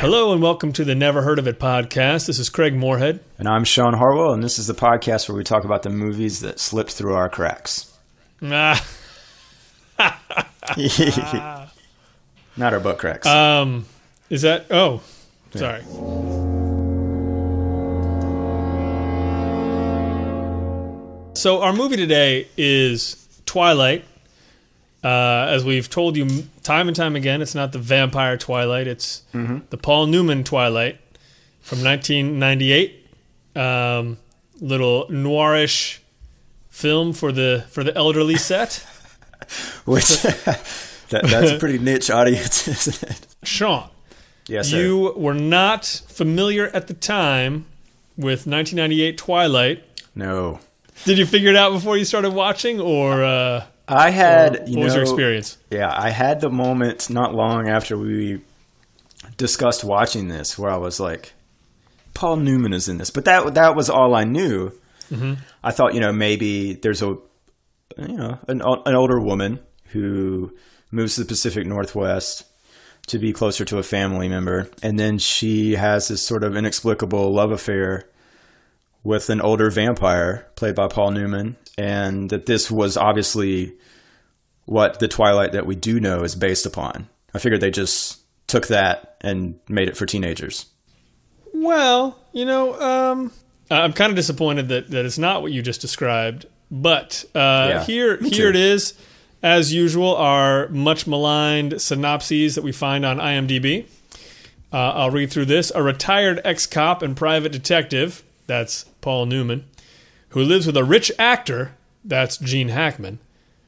Hello and welcome to the Never Heard of It podcast. This is Craig Moorhead. And I'm Shawn Harwell, and this is the podcast where we talk about the movies that slipped through our cracks. Not our butt cracks. Is that... Oh, sorry. So our movie today is Twilight. As we've told you time and time again, it's not the vampire Twilight. It's the Paul Newman Twilight from 1998. Little noirish film for the elderly set. Which that's a pretty niche audience, isn't it? Shawn, yes, sir. You were not familiar at the time with 1998 Twilight. No. Did you figure it out before you started watching, or... I had, what was your experience? Yeah, I had the moment not long after we discussed watching this where I was like, Paul Newman is in this. But that was all I knew. Mm-hmm. I thought, maybe there's an older woman who moves to the Pacific Northwest to be closer to a family member. And then she has this sort of inexplicable love affair with an older vampire played by Paul Newman. And that this was obviously what the Twilight that we do know is based upon. I figured they just took that and made it for teenagers. Well, I'm kind of disappointed that it's not what you just described. But here it is, as usual, our much maligned synopses that we find on IMDb. I'll read through this. A retired ex-cop and private detective, that's Paul Newman, who lives with a rich actor, that's Gene Hackman,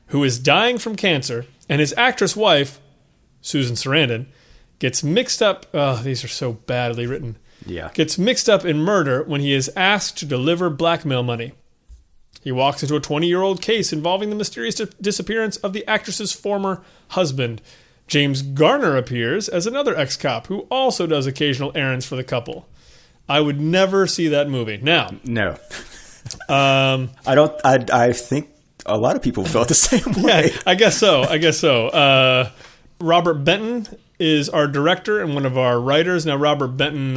who is dying from cancer, and his actress wife, Susan Sarandon, gets mixed up... Oh, these are so badly written. Yeah. Gets mixed up in murder when he is asked to deliver blackmail money. He walks into a 20-year-old case involving the mysterious disappearance of the actress's former husband. James Garner appears as another ex-cop who also does occasional errands for the couple. I would never see that movie. Now... No. I think a lot of people felt the same way. Yeah, I guess so. Robert Benton is our director and one of our writers. Now, Robert Benton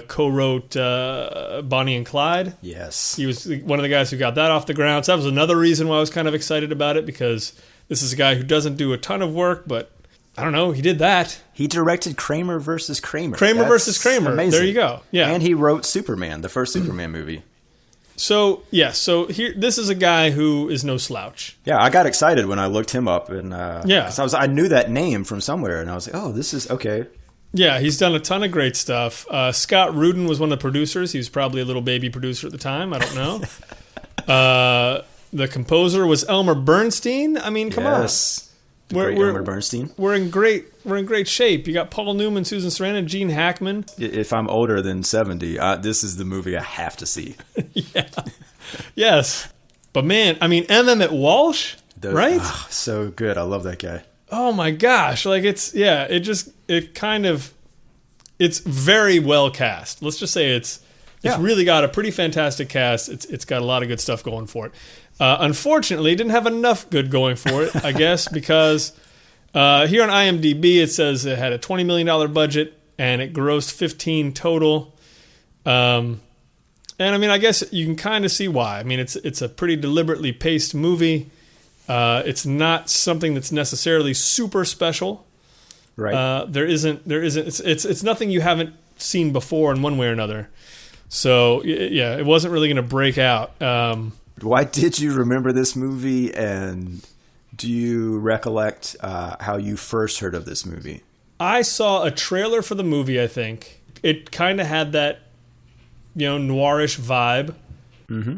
co-wrote Bonnie and Clyde. Yes. He was one of the guys who got that off the ground. So that was another reason why I was kind of excited about it, because this is a guy who doesn't do a ton of work, but I don't know, he did that. He directed Kramer versus Kramer. Versus Kramer. Amazing. There you go. Yeah. And he wrote Superman, the first Superman movie. So here, this is a guy who is no slouch. Yeah, I got excited when I looked him up, and 'cause I knew that name from somewhere, and I was like, oh, this is okay. Yeah, he's done a ton of great stuff. Scott Rudin was one of the producers. He was probably a little baby producer at the time. I don't know. The composer was Elmer Bernstein. I mean, come on. Elmer Bernstein. We're in great shape. You got Paul Newman, Susan Sarandon, Gene Hackman. If I'm older than 70, this is the movie I have to see. Yeah. Yes. But man, I mean, M. Emmett Walsh, right? Oh, so good. I love that guy. Oh my gosh. Like it's very well cast. Let's just say it's really got a pretty fantastic cast. It's got a lot of good stuff going for it. Unfortunately, it didn't have enough good going for it, I guess, because here on IMDb it says it had a $20 million budget and it grossed 15 total. And I mean, I guess you can kind of see why. I mean, it's a pretty deliberately paced movie. It's not something that's necessarily super special. Right. It's nothing you haven't seen before in one way or another. So yeah, it wasn't really going to break out. Why did you remember this movie, and do you recollect how you first heard of this movie? I saw a trailer for the movie, I think. It kind of had that, noirish vibe. Mm-hmm.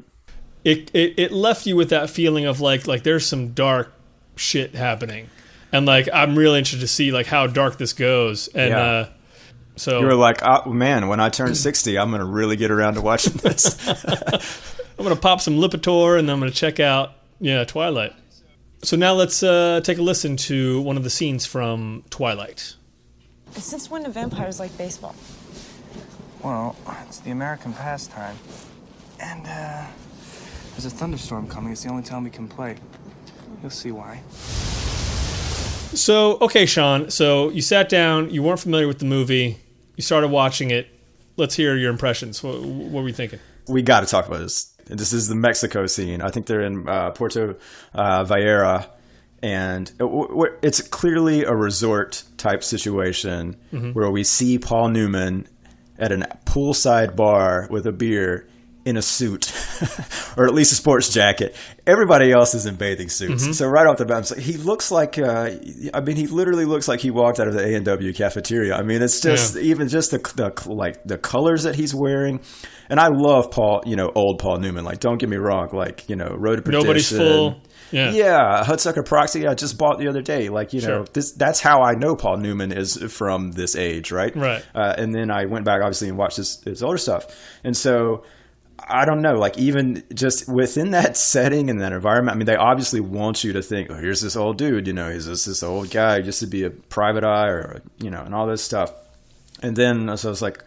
It left you with that feeling of like there's some dark shit happening. And like I'm really interested to see like how dark this goes. And so you were like, oh, man, when I turn 60, I'm going to really get around to watching this. I'm going to pop some Lipitor, and then I'm going to check out, Twilight. So now let's take a listen to one of the scenes from Twilight. Since when do vampires like baseball? Well, it's the American pastime. And, there's a thunderstorm coming. It's the only time we can play. You'll see why. So, okay, Shawn. So you sat down. You weren't familiar with the movie. You started watching it. Let's hear your impressions. What were we thinking? We got to talk about this. This is the Mexico scene. I think they're in Puerto Vallarta, and it's clearly a resort type situation where we see Paul Newman at a poolside bar with a beer in a suit, or at least a sports jacket. Everybody else is in bathing suits. So right off the bat, he looks like, he literally looks like he walked out of the A&W cafeteria. I mean, it's just, even just the colors that he's wearing. And I love old Paul Newman. Like, don't get me wrong. Like, Road to Perdition. Nobody's Full. Yeah, Hudsucker Proxy I just bought the other day. Like, that's how I know Paul Newman is from this age, right? Right. And then I went back, obviously, and watched his older stuff. And so, I don't know, like, even just within that setting and that environment, I mean, they obviously want you to think, oh, here's this old dude, he's just this old guy, just to be a private eye or, and all this stuff. And then, so I was like,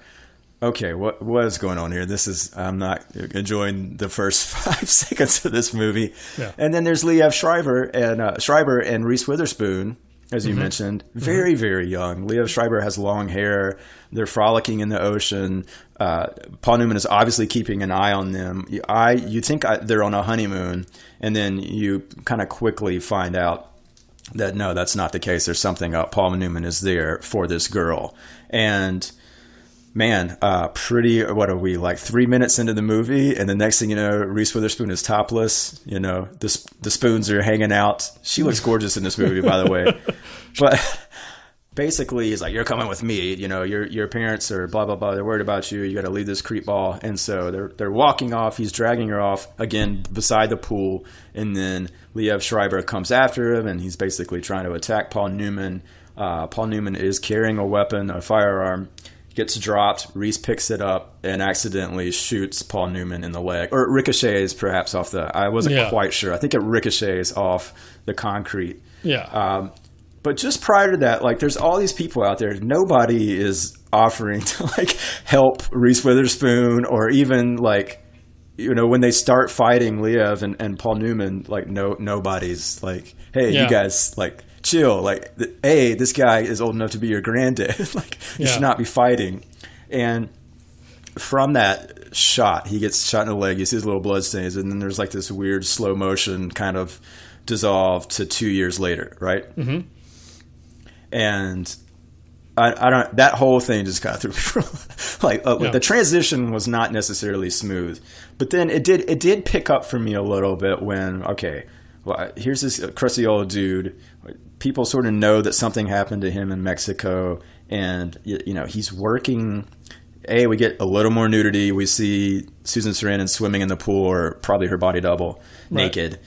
okay, what is going on here? I'm not enjoying the first 5 seconds of this movie. Yeah. And then there's Liev Schreiber and Reese Witherspoon, as you mentioned, very, very young. Liev Schreiber has long hair. They're frolicking in the ocean. Paul Newman is obviously keeping an eye on them. You think they're on a honeymoon, and then you kind of quickly find out that no, that's not the case. There's something up. Paul Newman is there for this girl. And man, what are we, like 3 minutes into the movie, and the next thing you know, Reese Witherspoon is topless. The spoons are hanging out. She looks gorgeous in this movie, by the way. But basically, he's like, you're coming with me. Your parents are blah, blah, blah. They're worried about you. You got to leave this creep ball. And so they're walking off. He's dragging her off, again, beside the pool. And then Liev Schreiber comes after him, and he's basically trying to attack Paul Newman. Paul Newman is carrying a weapon, a firearm. Gets dropped. Reese picks it up and accidentally shoots Paul Newman in the leg, or it ricochets perhaps off I wasn't quite sure. I think it ricochets off the concrete. Yeah. But just prior to that, like, there's all these people out there. Nobody is offering to like help Reese Witherspoon, or even like, when they start fighting Liev and Paul Newman, like nobody's like, hey, you guys, like, chill, like, hey, this guy is old enough to be your granddad. Like, you should not be fighting. And from that shot, he gets shot in the leg. You see his little blood stains, and then there's like this weird slow motion kind of dissolve to 2 years later, right? Mm-hmm. And I don't. That whole thing just kind of threw me for the transition was not necessarily smooth, but then it did pick up for me a little bit when here's this crusty old dude. People sort of know that something happened to him in Mexico, and he's working. We get a little more nudity. We see Susan Sarandon swimming in the pool, or probably her body double, naked.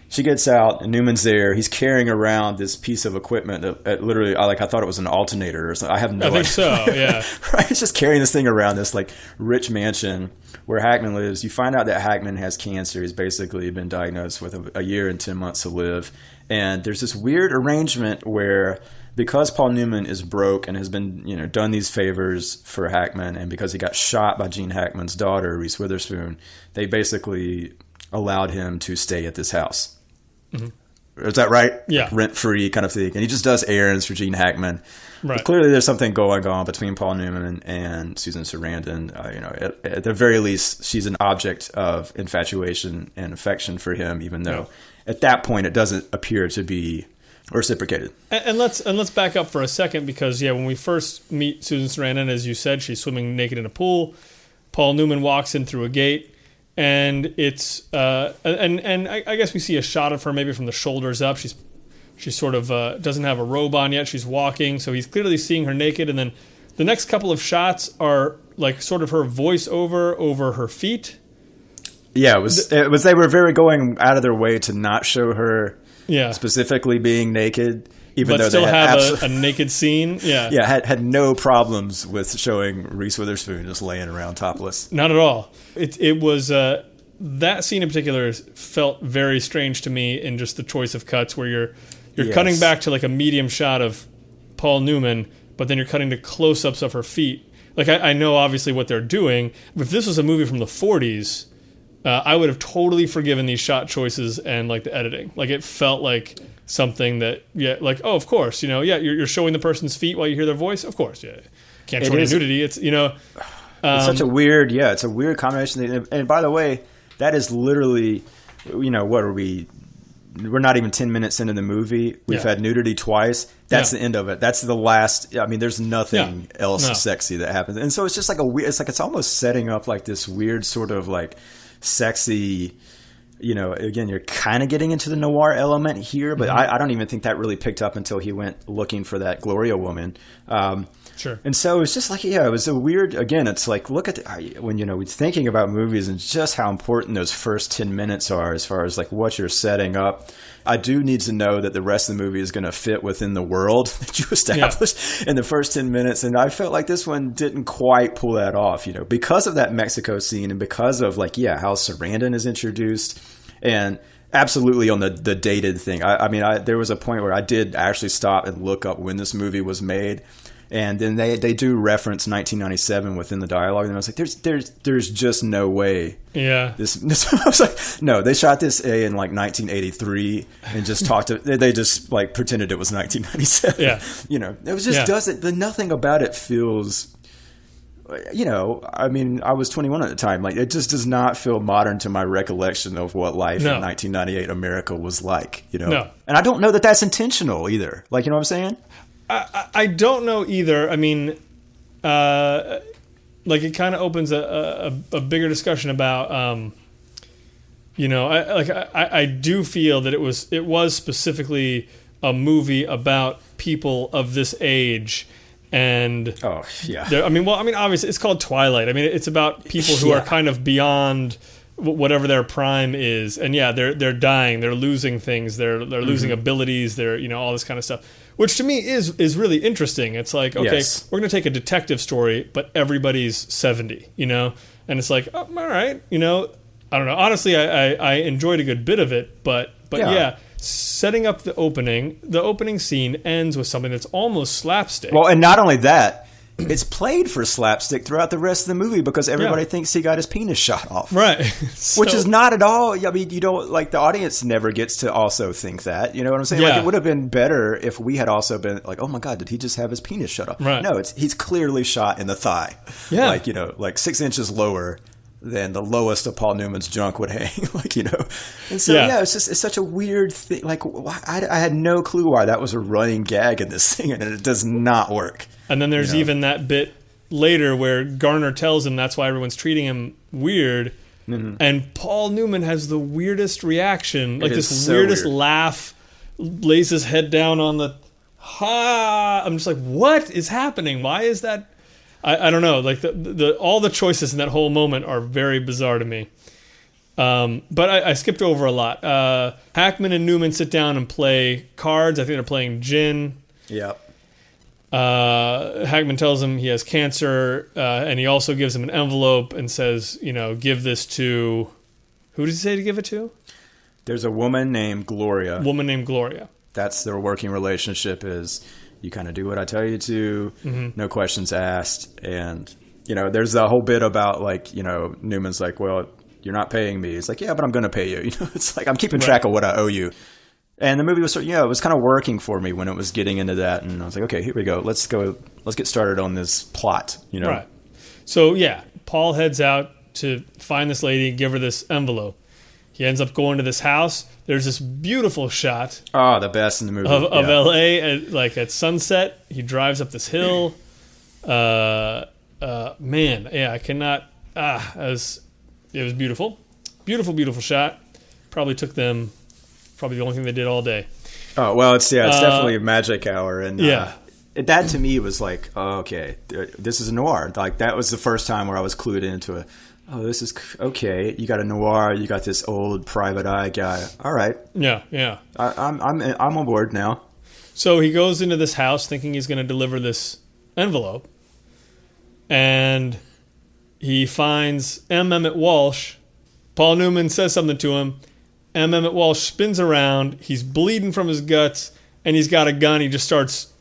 She gets out, and Newman's there. He's carrying around this piece of equipment that literally, I thought it was an alternator or something. I have no idea. I think so, yeah. Right? He's just carrying this thing around this like rich mansion where Hackman lives. You find out that Hackman has cancer. He's basically been diagnosed with a year and 10 months to live. And there's this weird arrangement where, because Paul Newman is broke and has been, done these favors for Hackman, and because he got shot by Gene Hackman's daughter, Reese Witherspoon, they basically allowed him to stay at this house. Mm-hmm. Is that right? Yeah. Rent-free kind of thing. And he just does errands for Gene Hackman. Right. But clearly there's something going on between Paul Newman and Susan Sarandon. At the very least, she's an object of infatuation and affection for him, even though at that point it doesn't appear to be reciprocated. And let's back up for a second, because when we first meet Susan Sarandon, as you said, she's swimming naked in a pool. Paul Newman walks in through a gate. And it's and I guess we see a shot of her maybe from the shoulders up. She's sort of doesn't have a robe on yet. She's walking, so he's clearly seeing her naked. And then the next couple of shots are like sort of her voice over her feet. Yeah, it was. They were very going out of their way to not show her specifically being naked. Even though still they have a naked scene. Had no problems with showing Reese Witherspoon just laying around topless. Not at all. It was that scene in particular felt very strange to me in just the choice of cuts, where you're cutting back to like a medium shot of Paul Newman, but then you're cutting to close-ups of her feet. Like, I know obviously what they're doing, but if this was a movie from the 40s, I would have totally forgiven these shot choices and like the editing. Like, it felt like something that, of course, you're showing the person's feet while you hear their voice, of course, can't show any nudity. It's, it's such a weird, it's a weird combination. And by the way, that is literally, what are we? We're not even 10 minutes into the movie. We've had nudity twice. That's the end of it. That's the last. I mean, there's nothing else sexy that happens. And so it's just like a weird. It's like it's almost setting up like this weird sort of like sexy. Again, you're kind of getting into the noir element here, but I don't even think that really picked up until he went looking for that Gloria woman. Sure. And so it's just like, it was a weird, again, it's like, look at when, we're thinking about movies and just how important those first 10 minutes are as far as like what you're setting up. I do need to know that the rest of the movie is going to fit within the world that you established in the first 10 minutes. And I felt like this one didn't quite pull that off, because of that Mexico scene and because of like, how Sarandon is introduced and absolutely on the dated thing. I mean, there was a point where I did actually stop and look up when this movie was made. And then they do reference 1997 within the dialogue, and I was like, "There's just no way." Yeah. This I was like, "No, they shot this in like 1983 and just talked to. They just like pretended it was 1997." Yeah. It was just doesn't. Nothing about it feels. I mean, I was 21 at the time. Like, it just does not feel modern to my recollection of what life in 1998 America was like. No. And I don't know that that's intentional either. Like, you know what I'm saying? I don't know either. I mean, like it kind of opens a bigger discussion about, I do feel that it was specifically a movie about people of this age. And obviously it's called Twilight. I mean, it's about people who are kind of beyond whatever their prime is, and they're dying, they're losing things, they're losing abilities, they're all this kind of stuff, which to me is really interesting. It's like, okay, we're going to take a detective story, but everybody's 70, and it's like, oh, all right, I don't know. Honestly, I enjoyed a good bit of it, but setting up the opening scene ends with something that's almost slapstick. Well, and not only that, it's played for slapstick throughout the rest of the movie because everybody thinks he got his penis shot off. Right. Which is not at all, I mean, you don't, like, the audience never gets to also think that. You know what I'm saying? Like, it would have been better if we had also been like, oh my God, did he just have his penis shot off? Right. No, he's clearly shot in the thigh. Yeah. Like, like 6 inches lower than the lowest of Paul Newman's junk would hang, And so, it's such a weird thing. Like, I had no clue why that was a running gag in this thing, and it does not work. And then there's even that bit later where Garner tells him that's why everyone's treating him weird, and Paul Newman has the weirdest reaction, like this weirdest laugh, lays his head down on the I'm just like, what is happening? Why is that? I don't know. Like all the choices in that whole moment are very bizarre to me. But I skipped over a lot. Hackman and Newman sit down and play cards. I think they're playing gin. Yep. Hackman tells him he has cancer, and he also gives him an envelope and says, give this to... Who does he say to give it to? There's a woman named Gloria. That's their working relationship is... You kind of do what I tell you to, no questions asked. And, there's the whole bit about, like, Newman's like, well, you're not paying me. It's like, yeah, but I'm going to pay you. It's like, I'm keeping track of what I owe you. And the movie was it was kind of working for me when it was getting into that. And I was like, okay, here we go. Let's get started on this plot, Right. So, Paul heads out to find this lady, give her this envelope. He ends up going to this house. There's this beautiful shot. Oh, the best in the movie. Of L.A. At sunset. He drives up this hill. I cannot... it was beautiful. Beautiful, beautiful shot. Probably the only thing they did all day. Oh, well, it's definitely a magic hour. And that to me was like, oh, okay, this is a noir. Like, that was the first time where I was clued into it. Oh, this is okay. You got a noir. You got this old private eye guy. All right. Yeah. I'm on board now. So he goes into this house thinking he's going to deliver this envelope, and he finds M. Emmett Walsh. Paul Newman says something to him. M. Emmett Walsh spins around. He's bleeding from his guts, and he's got a gun. He just starts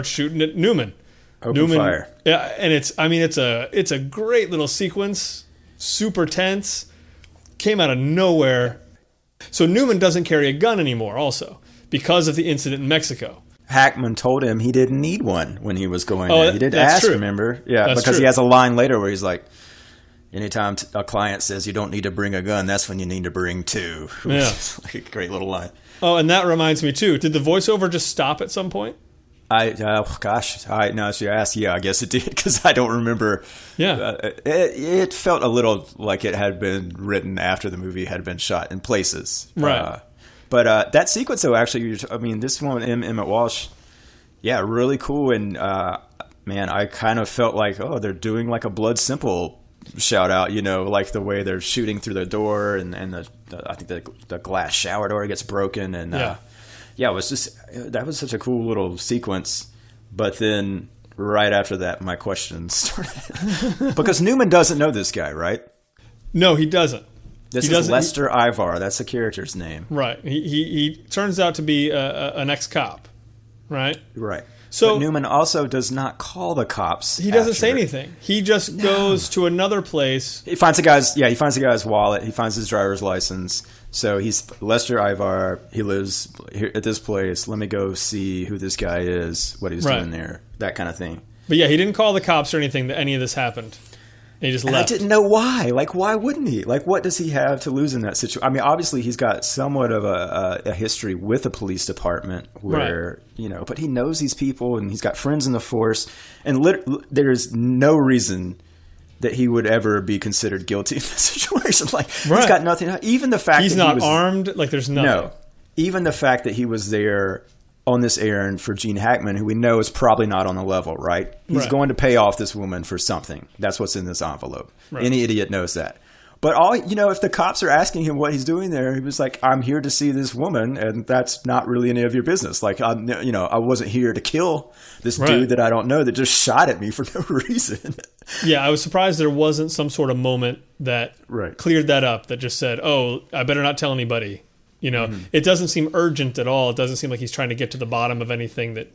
shooting at Newman. Open fire. Yeah, and it's a great little sequence, super tense, came out of nowhere. So Newman doesn't carry a gun anymore also because of the incident in Mexico. Hackman told him he didn't need one when he was going there. He did ask, true. remember? Yeah, that's because true. he has a line later where he's like, anytime a client says you don't need to bring a gun, that's when you need to bring two. Yeah. Like a great little line. Oh, and that reminds me, too. Did the voiceover just stop at some point? Now she asked, yeah, I guess it did, because I don't remember. Yeah. It felt a little like it had been written after the movie had been shot in places. Right. But that sequence, though, actually, I mean, this one, Emmett Walsh, yeah, really cool. And, man, I kind of felt like, oh, they're doing like a Blood Simple shout out, you know, like the way they're shooting through the door and I think the glass shower door gets broken. And, yeah, it was just, that was such a cool little sequence. But then right after that, my questions started. Because Newman doesn't know this guy, right? No, he doesn't. This is Lester Ivar. That's the character's name. Right. He turns out to be an ex-cop, right? Right. So but Newman also does not call the cops. He doesn't say anything. He just goes to another place. He finds the guy's wallet. He finds his driver's license. So he's Lester Ivar. He lives here at this place. Let me go see who this guy is, what he's doing there, that kind of thing. But yeah, he didn't call the cops or anything that any of this happened. And he just left. I didn't know why. Like, why wouldn't he? Like, what does he have to lose in that situation? I mean, obviously, he's got somewhat of a history with the police department where, you know, but he knows these people and he's got friends in the force. And there's no reason that he would ever be considered guilty in this situation. Like, he's got nothing. Even the fact he's that not armed, like, there's nothing. No. Even the fact that he was there on this errand for Gene Hackman, who we know is probably not on the level, right? He's going to pay off this woman for something. That's what's in this envelope. Right. Any idiot knows that. But if the cops are asking him what he's doing there, he was like, I'm here to see this woman, and that's not really any of your business. Like, I wasn't here to kill this dude that I don't know that just shot at me for no reason. Yeah, I was surprised there wasn't some sort of moment that cleared that up, that just said, oh, I better not tell anybody. You know, it doesn't seem urgent at all. It doesn't seem like he's trying to get to the bottom of anything that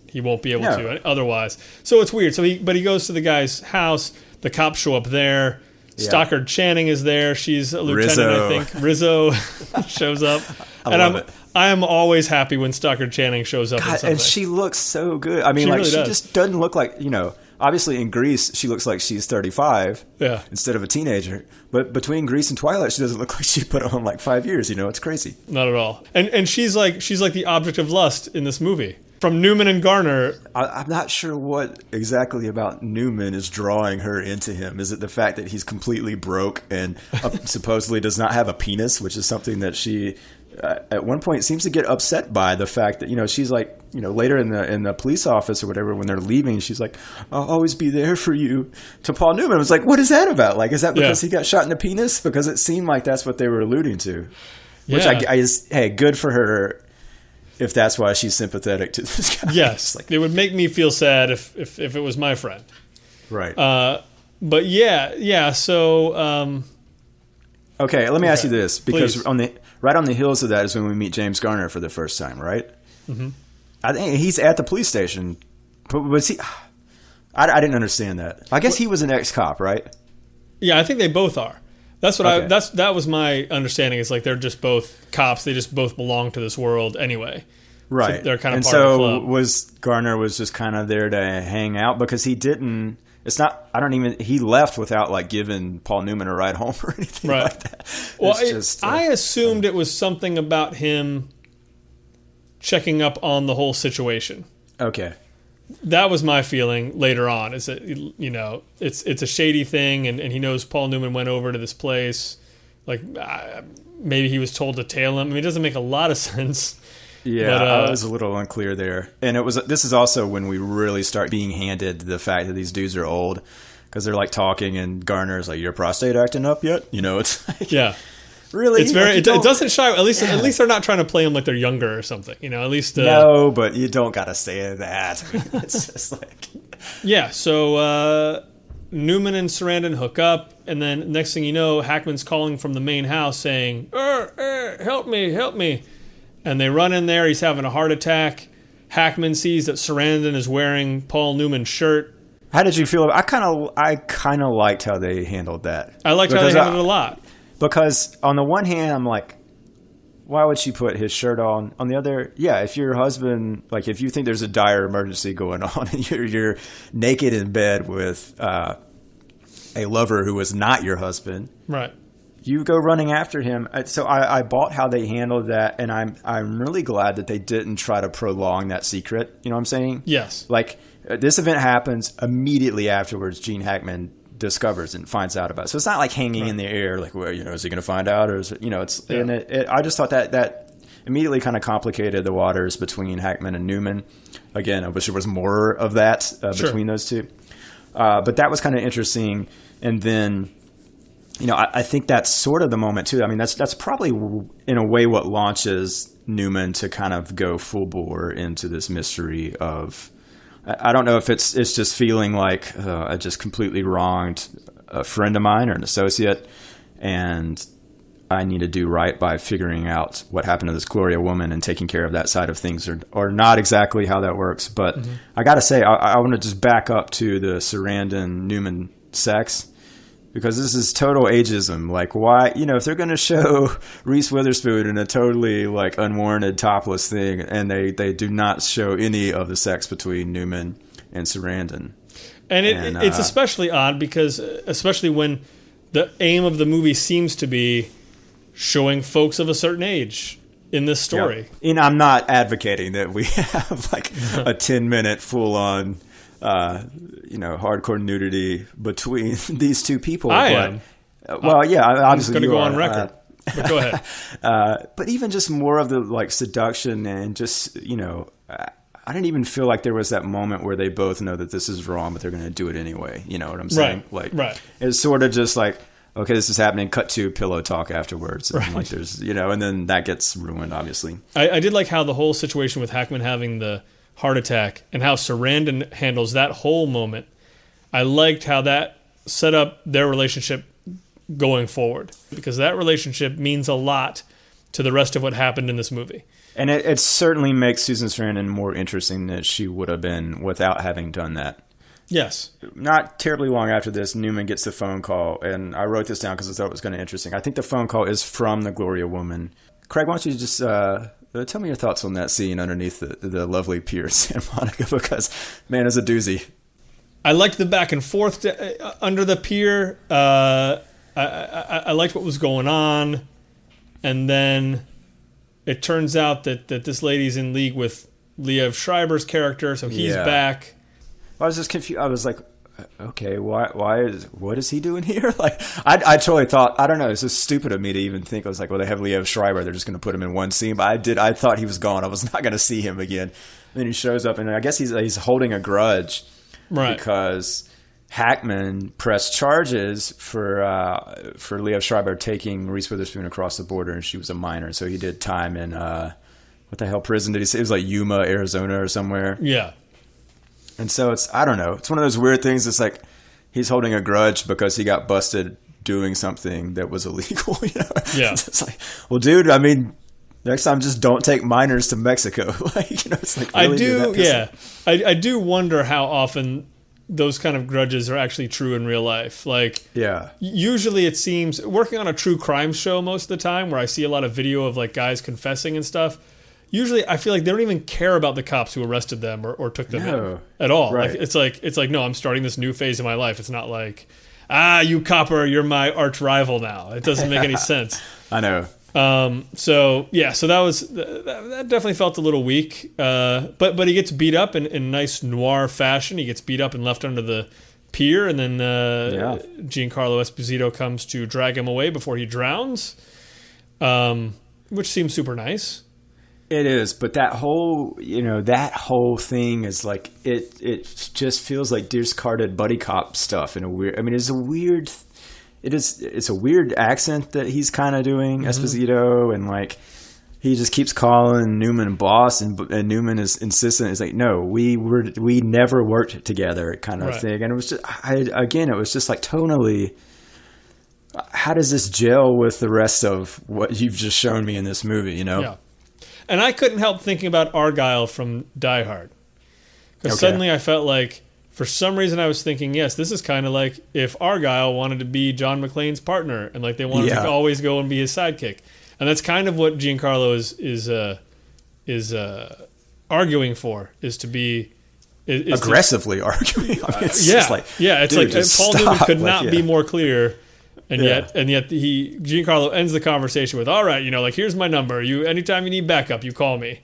he won't be able to otherwise. So it's weird. So he goes to the guy's house. The cops show up there. Yeah. Stockard Channing is there. She's a lieutenant, I think. Rizzo shows up. I am always happy when Stockard Channing shows up. God, and she looks so good. I mean, she just doesn't look like, obviously in Grease, she looks like she's 35 instead of a teenager. But between Grease and Twilight, she doesn't look like she put on like 5 years. It's crazy. Not at all. And she's like the object of lust in this movie. From Newman and Garner. I'm not sure what exactly about Newman is drawing her into him. Is it the fact that he's completely broke and supposedly does not have a penis, which is something that she at one point seems to get upset by, the fact that, she's like, later in the police office or whatever, when they're leaving, she's like, I'll always be there for you, to Paul Newman. I was like, what is that about? Like, is that because he got shot in the penis? Because it seemed like that's what they were alluding to. Which hey, good for her. If that's why she's sympathetic to this guy. Yes, it would make me feel sad if it was my friend. Right. But yeah. So. Okay, let me ask you this, because right on the heels of that is when we meet James Garner for the first time, right? Mm-hmm. I think he's at the police station, but was he? I didn't understand that. I guess he was an ex-cop, right? Yeah, I think they both are. That's what that was my understanding. It's like they're just both cops. They just both belong to this world anyway. Right. So they're kind of and part of the club. Garner was just kind of there to hang out, because he didn't. It's not. He left without like giving Paul Newman a ride home or anything like that. Well, I assumed it was something about him checking up on the whole situation. Okay. That was my feeling later on, is that, it's a shady thing, and he knows Paul Newman went over to this place. Like, maybe he was told to tail him. I mean, it doesn't make a lot of sense. Yeah, but, I was a little unclear there. And this is also when we really start being handed the fact that these dudes are old, because they're like talking, and Garner's like, your prostate acting up yet? It's like... Yeah. Really? It's very. It doesn't shy. At least they're not trying to play them like they're younger or something. At least. No, but you don't gotta say that. I mean, it's just like. Yeah. So Newman and Sarandon hook up, and then next thing you know, Hackman's calling from the main house saying, "Help me!" And they run in there. He's having a heart attack. Hackman sees that Sarandon is wearing Paul Newman's shirt. How did you feel? I kind of liked how they handled that. I liked how they handled it a lot. Because on the one hand, I'm like, why would she put his shirt on? On the other, yeah, if your husband, like if you think there's a dire emergency going on and you're naked in bed with a lover who is not your husband, right? You go running after him. So I bought how they handled that, and I'm really glad that they didn't try to prolong that secret. You know what I'm saying? Yes. Like this event happens immediately afterwards. Gene Hackman discovers and finds out about it. So it's not like hanging in the air, like, well, is he going to find out, or is it, it's. Yeah. And I just thought that immediately kind of complicated the waters between Hackman and Newman. Again, I wish there was more of that between those two. But that was kind of interesting. And then, I think that's sort of the moment too. I mean, that's probably in a way what launches Newman to kind of go full bore into this mystery of. I don't know if it's just feeling like I just completely wronged a friend of mine or an associate, and I need to do right by figuring out what happened to this Gloria woman and taking care of that side of things, or not exactly how that works. But I got to say, I want to just back up to the Sarandon-Newman sex, because this is total ageism. Like, why, if they're going to show Reese Witherspoon in a totally like unwarranted topless thing, and they do not show any of the sex between Newman and Sarandon. And it's especially odd because, especially when the aim of the movie seems to be showing folks of a certain age in this story. Yeah. And I'm not advocating that we have like a 10-minute full-on hardcore nudity between these two people. I am. Well, yeah, obviously I'm going to go on record. But go ahead. But even just more of the like seduction and just, I didn't even feel like there was that moment where they both know that this is wrong, but they're going to do it anyway. You know what I'm saying? Right. It's sort of just like, okay, this is happening. Cut to pillow talk afterwards. And like there's, and then that gets ruined, obviously. I did like how the whole situation with Hackman having the heart attack and how Sarandon handles that whole moment. I liked how that set up their relationship going forward, because that relationship means a lot to the rest of what happened in this movie. And it certainly makes Susan Sarandon more interesting than she would have been without having done that. Yes. Not terribly long after this, Newman gets the phone call, and I wrote this down because I thought it was kind of interesting. I think the phone call is from the Gloria woman. Craig, why don't you just tell me your thoughts on that scene underneath the lovely pier in Santa Monica, because, man, it's a doozy. I liked the back and forth under the pier. I liked what was going on. And then it turns out that this lady's in league with Liev Schreiber's character, so he's back. I was just confused. I was like, okay, what is he doing here? Like, I totally thought, I don't know, it's just stupid of me to even think. I was like, well, they have Liev Schreiber, they're just going to put him in one scene. But I thought he was gone. I was not going to see him again. And then he shows up, and I guess he's holding a grudge, right? Because Hackman pressed charges for Liev Schreiber taking Reese Witherspoon across the border, and she was a minor, so he did time in what the hell prison did he say? It was like Yuma, Arizona, or somewhere. Yeah. And so I don't know. It's one of those weird things. It's like he's holding a grudge because he got busted doing something that was illegal. Yeah. It's like, well, dude, I mean, next time just don't take minors to Mexico. It's like, really, I do wonder how often those kind of grudges are actually true in real life. Like, usually it seems, working on a true crime show most of the time, where I see a lot of video of like guys confessing and stuff, usually I feel like they don't even care about the cops who arrested them or took them in at all. Right. Like, it's like, no, I'm starting this new phase of my life. It's not like, you copper, you're my arch rival now. It doesn't make any sense. I know. So that definitely felt a little weak. But he gets beat up in nice noir fashion. He gets beat up and left under the pier, and then Giancarlo Esposito comes to drag him away before he drowns, which seems super nice. It is, but that whole thing is like it just feels like discarded buddy cop stuff in a weird. I mean, it's a weird accent that he's kind of doing, Esposito, and like he just keeps calling Newman boss, and Newman is insistent. It's like, no, we never worked together, kind of thing. And it was just, it was just like tonally, how does this gel with the rest of what you've just shown me in this movie? Yeah. And I couldn't help thinking about Argyle from Die Hard. Because suddenly I felt like, for some reason I was thinking, yes, this is kind of like if Argyle wanted to be John McClane's partner, and like they wanted to always go and be his sidekick. And that's kind of what Giancarlo is arguing for, is to be aggressively arguing. I mean, it's yeah, just like, it's dude, like Paul Newman could not be more clear. And Yeah. yet Giancarlo ends the conversation with, all right, like, here's my number. Anytime you need backup, you call me.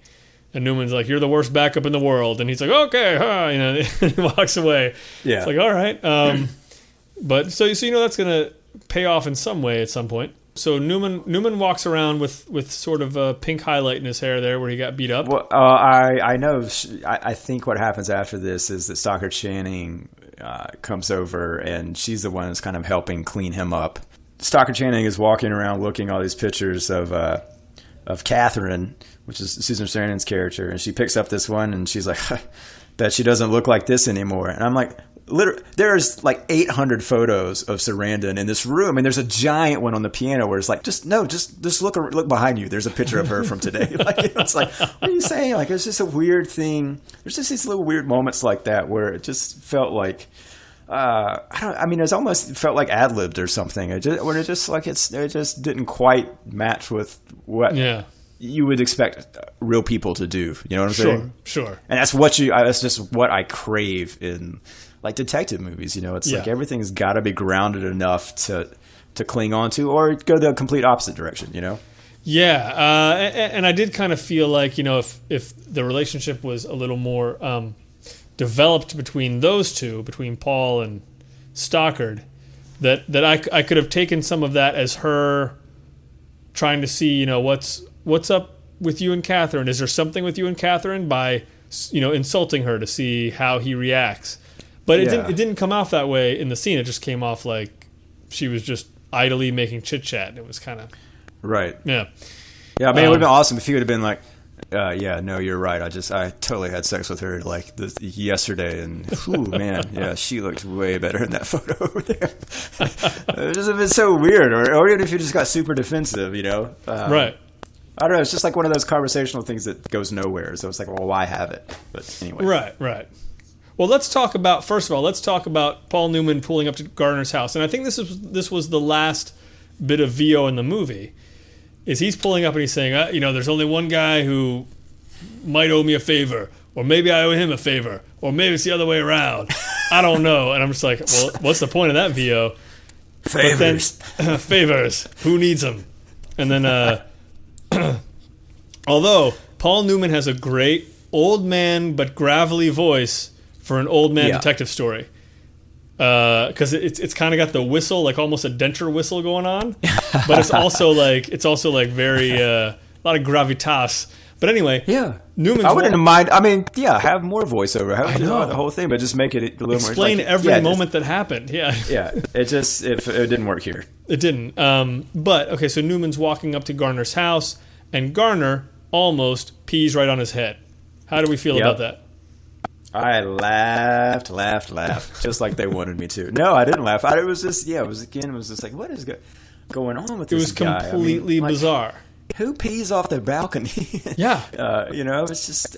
And Newman's like, you're the worst backup in the world. And he's like, okay, and he walks away. Yeah. It's like, all right. But so that's going to pay off in some way at some point. So Newman walks around with sort of a pink highlight in his hair there where he got beat up. Well, I know. I think what happens after this is that Stockard Channing comes over, and she's the one that's kind of helping clean him up. Stockard Channing is walking around looking at all these pictures of Catherine, which is Susan Sarandon's character, and she picks up this one, and she's like, bet she doesn't look like this anymore. And I'm like, literally, there's like 800 photos of Sarandon in this room, and there's a giant one on the piano where it's like, just look behind you. There's a picture of her from today. Like, it's like, what are you saying? Like, it's just a weird thing. There's just these little weird moments like that where it just felt like, it almost felt like ad-libbed or something. It just didn't quite match with what you would expect real people to do. You know what I'm saying? Sure. And that's just what I crave in like detective movies. It's like everything's got to be grounded enough to cling on to, or go the complete opposite direction. Yeah, and I did kind of feel like if the relationship was a little more developed between those two, between Paul and Stockard, that I could have taken some of that as her trying to see what's up with you and Catherine. Is there something with you and Catherine, by insulting her to see how he reacts? But it didn't come off that way in the scene. It just came off like she was just idly making chit chat. It was kind of right. Yeah. Yeah. I mean, it would have been awesome if he would have been like, no, you're right. I totally had sex with her like yesterday, and man, she looked way better in that photo over there. It just been so weird, or even if you just got super defensive, right. I don't know. It's just like one of those conversational things that goes nowhere. So it's like, well, why have it? But anyway, right. Well, let's talk about Paul Newman pulling up to Garner's house, and I think this was the last bit of VO in the movie. Is he's pulling up and he's saying, there's only one guy who might owe me a favor, or maybe I owe him a favor, or maybe it's the other way around. I don't know. And I'm just like, well, what's the point of that VO? Favors. Favors. Who needs them? And then, although Paul Newman has a great old man but gravelly voice for an old man detective story. Because it's kind of got the whistle, like almost a denture whistle going on, but it's also like very a lot of gravitas. But anyway, Newman's I wouldn't mind. I mean, have more voiceover. Have the whole thing, but just make it a little explain more. Explain every moment that happened. Yeah. It didn't work here. It didn't. But okay, so Newman's walking up to Garner's house, and Garner almost pees right on his head. How do we feel about that? I laughed, just like they wanted me to. No, I didn't laugh. It was just like, what is going on with this guy? It was completely bizarre. Who pees off the balcony? Yeah. It's just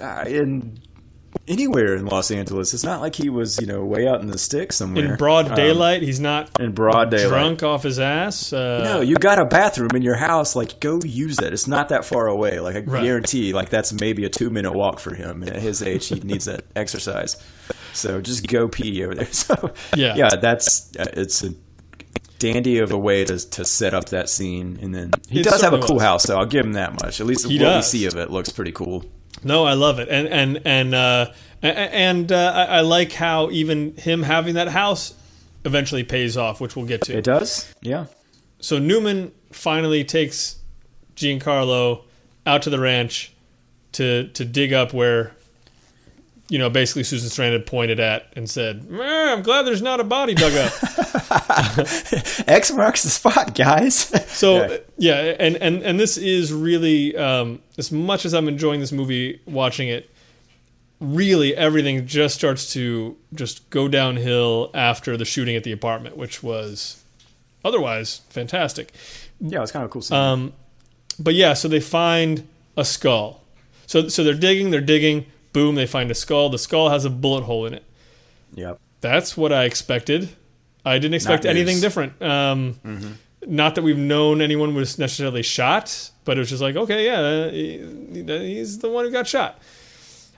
anywhere in Los Angeles. It's not like he was, way out in the sticks somewhere. In broad daylight, he's not in broad daylight, drunk off his ass. No, you got a bathroom in your house. Like, go use it. It's not that far away. Like, I guarantee, like, that's maybe a 2-minute walk for him. At his age, he needs that exercise. So just go pee over there. So it's a dandy of a way to set up that scene. And then he does have a cool house, so I'll give him that much. At least what we see of it looks pretty cool. No, I love it, and I like how even him having that house eventually pays off, which we'll get to. It does, yeah. So Newman finally takes Giancarlo out to the ranch to dig up where, basically Susan Sarandon pointed at and said, "I'm glad there's not a body dug up." X marks the spot, guys. So and this is really, as much as I'm enjoying this movie, watching it, really everything just starts to just go downhill after the shooting at the apartment, which was otherwise fantastic. Yeah, it was kind of a cool scene. But so they find a skull. So they're digging. Boom, they find a skull. The skull has a bullet hole in it. Yep. That's what I expected. I didn't expect anything different. not that we've known anyone was necessarily shot, but it was just like, okay, yeah, he's the one who got shot.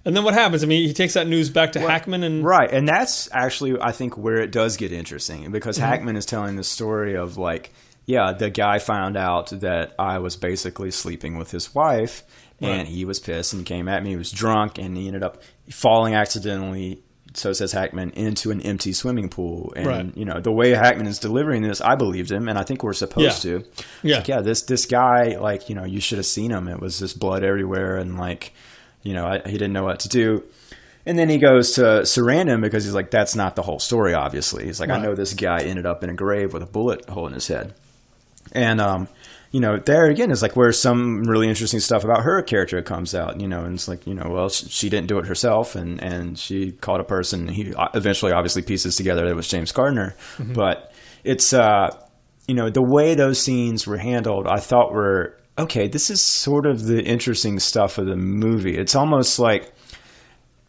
And then what happens? I mean, he takes that news back to Hackman, and right, and that's actually, I think, where it does get interesting, because Hackman is telling the story of like, yeah, the guy found out that I was basically sleeping with his wife, and he was pissed and came at me. He was drunk, and he ended up falling accidentally, so says Hackman, into an empty swimming pool. And the way Hackman is delivering this, I believed him, and I think we're supposed to. Yeah, like, this guy, like, you should have seen him. It was just blood everywhere, and like, he didn't know what to do. And then he goes to Sarandon, because he's like, that's not the whole story, obviously. He's like, I know this guy ended up in a grave with a bullet hole in his head. And, there again is like where some really interesting stuff about her character comes out, and it's like, well, she didn't do it herself, and she called a person. He eventually obviously pieces together that it was James Garner. But it's, the way those scenes were handled, I thought were, okay, this is sort of the interesting stuff of the movie. It's almost like